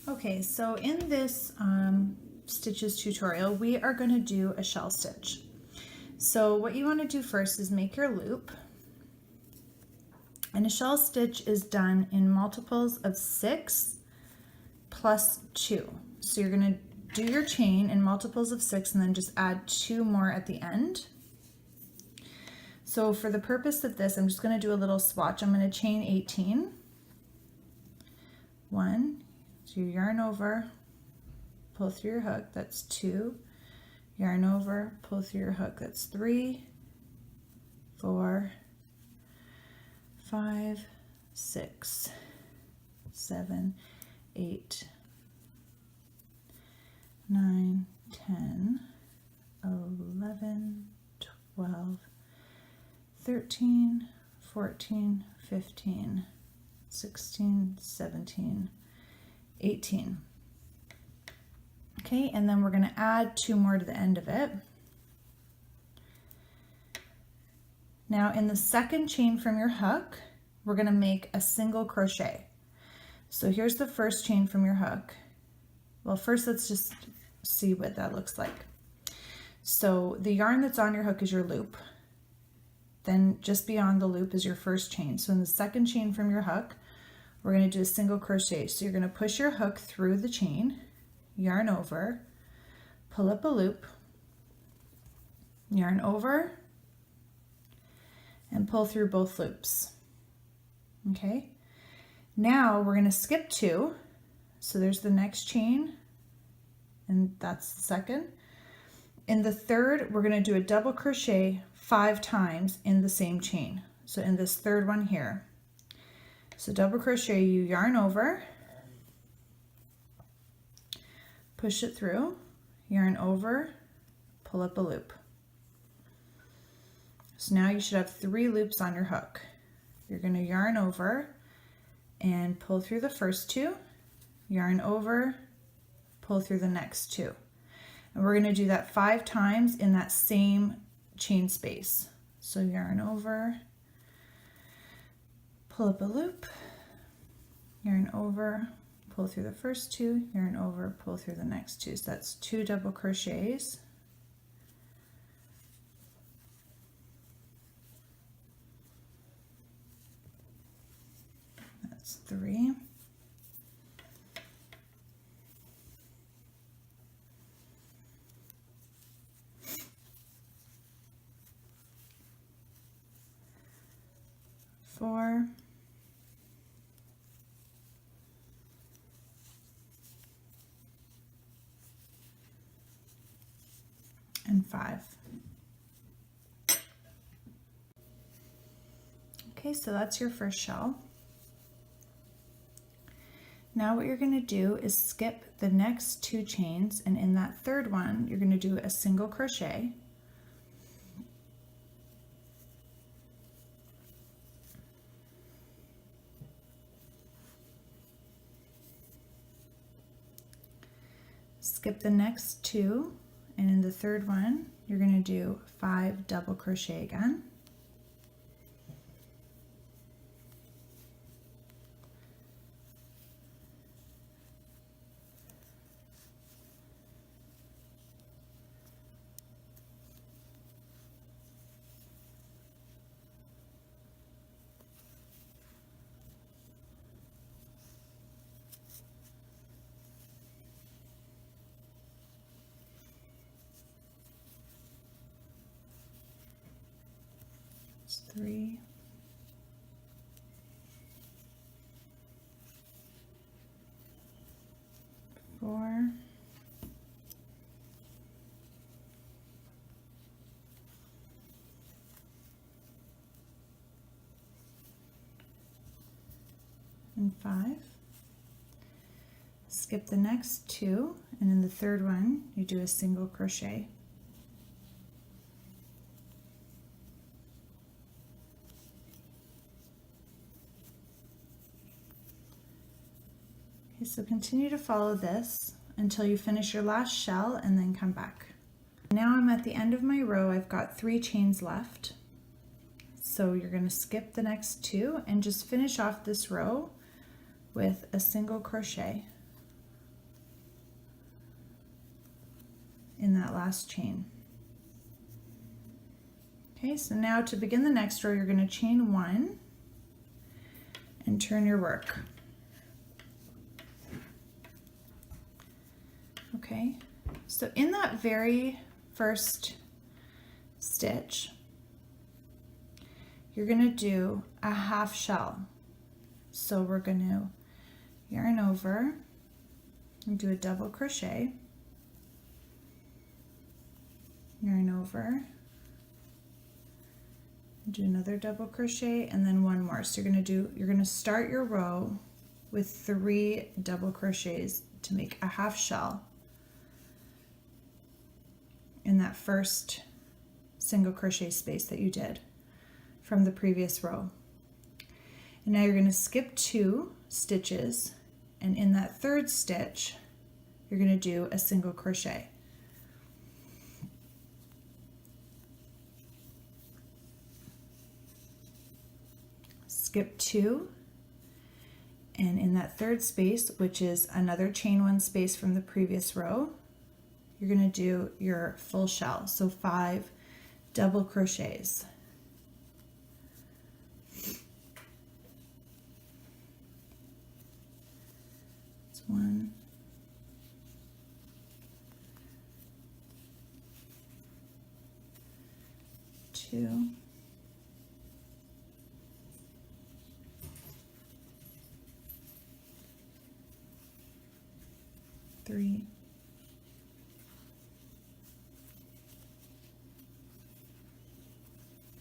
Okay, so in this stitches tutorial, we are going to do a shell stitch. So what you want to do first is make your loop. And a shell stitch is done in multiples of 6 plus 2. So you're going to do your chain in multiples of 6 and then just add 2 more at the end. So for the purpose of this, I'm just going to do a little swatch. I'm going to chain 18. 1, so you yarn over, pull through your hook, that's 2, yarn over, pull through your hook, that's 3, 4, 5, 6, 7, 8, 9, 10, 11, 12, 13, 14, 15, 16, 17, 18. Okay, and then we're going to add 2 more to the end of it. Now in the second chain from your hook, we're going to make a single crochet. So here's the first chain from your hook. Well, first let's just see what that looks like. So the yarn that's on your hook is your loop. Then just beyond the loop is your first chain. So in the second chain from your hook, we're going to do a single crochet. So you're going to push your hook through the chain, yarn over, pull up a loop, yarn over, and pull through both loops. Okay, now we're going to skip 2. So there's the next chain, and that's the second. In the third, we're going to do a double crochet 5 times in the same chain. So in this third one here. So double crochet, you yarn over, push it through, yarn over, pull up a loop. So now you should have 3 loops on your hook. You're going to yarn over and pull through the first 2, yarn over, pull through the next 2. And we're going to do that 5 times in that same chain space. So yarn over, pull up a loop, yarn over, pull through the first 2, yarn over, pull through the next 2. So that's 2 double crochets. That's 3. Four, and 5. Okay, so that's your first shell. Now what you're going to do is skip the next 2 chains, and in that third one you're going to do a single crochet. Skip the next 2, and in the third one you're going to do 5 double crochet again. It's 3, 4, 5. Skip the next 2, and in the third one you do a single crochet. Okay, so continue to follow this until you finish your last shell and then come back. Now I'm at the end of my row. I've got 3 chains left. So you're going to skip the next 2 and just finish off this row with a single crochet. in that last chain. Okay, so now to begin the next row, you're going to chain 1 and turn your work. Okay, so in that very first stitch, you're going to do a half shell. So we're going to yarn over and do a double crochet, yarn over, do another double crochet, and then one more. So you're going to start your row with 3 double crochets to make a half shell in that first single crochet space that you did from the previous row. And now you're going to skip 2 stitches, and in that third stitch you're going to do a single crochet. Skip 2, and in that third space, which is another chain 1 space from the previous row, you're going to do your full shell, so 5 double crochets. It's 1, 2, 3,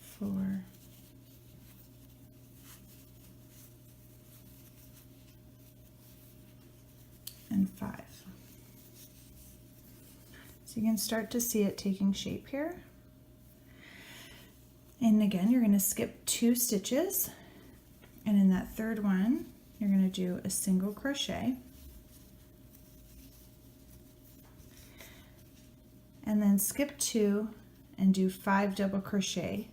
4, 5. So you can start to see it taking shape here. And again, you're going to skip 2 stitches, and in that third one, you're going to do a single crochet, and then skip 2 and do 5 double crochet,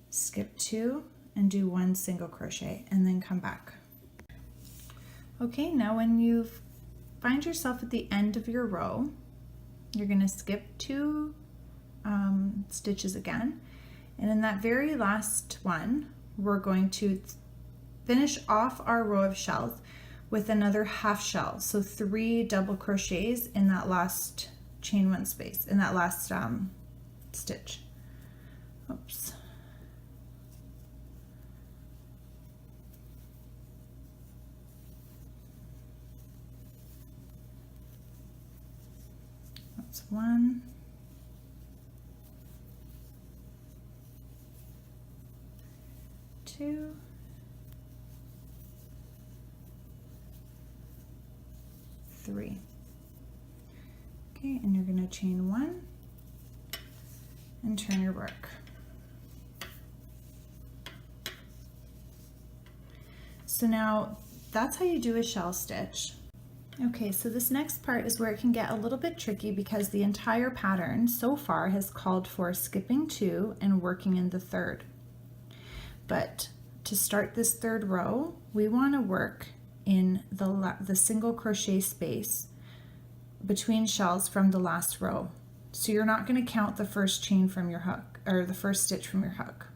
skip 2 and do 1 single crochet, and then come back. Okay, now when you find yourself at the end of your row, you're going to skip 2 stitches again, and in that very last one, we're going to finish off our row of shells with another half shell, so 3 double crochets in that last chain 1 space, in that last stitch. Oops. That's 1, 2, 3. Okay, and you're going to chain 1 and turn your work. So now that's how you do a shell stitch. Okay, so this next part is where it can get a little bit tricky because the entire pattern so far has called for skipping 2 and working in the third. But to start this third row, we want to work in the single crochet space between shells from the last row. So you're not going to count the first chain from your hook, or the first stitch from your hook.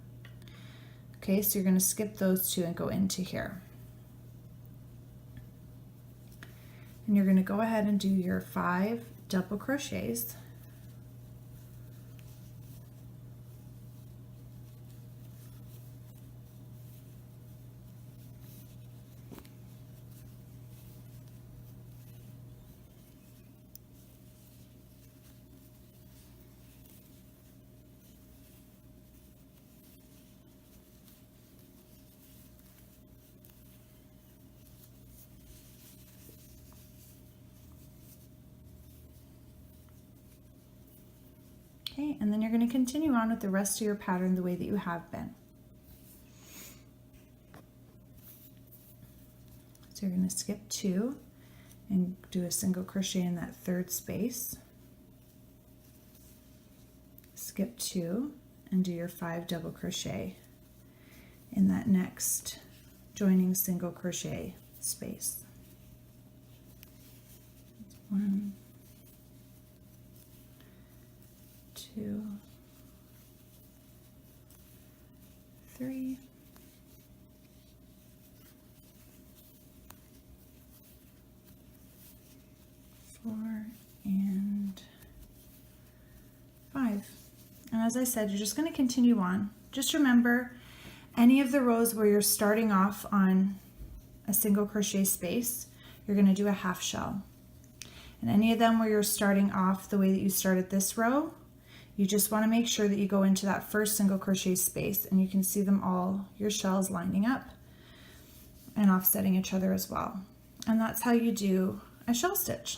Okay, so you're going to skip those 2 and go into here. And you're going to go ahead and do your 5 double crochets. Okay, and then you're going to continue on with the rest of your pattern the way that you have been. So you're going to skip 2 and do a single crochet in that third space. Skip 2 and do your 5 double crochet in that next joining single crochet space. 1, 2, 3, 4, and 5. And as I said, you're just going to continue on. Just remember, any of the rows where you're starting off on a single crochet space, you're going to do a half shell. And any of them where you're starting off the way that you started this row, you just want to make sure that you go into that first single crochet space, and you can see them all, your shells lining up and offsetting each other as well. And that's how you do a shell stitch.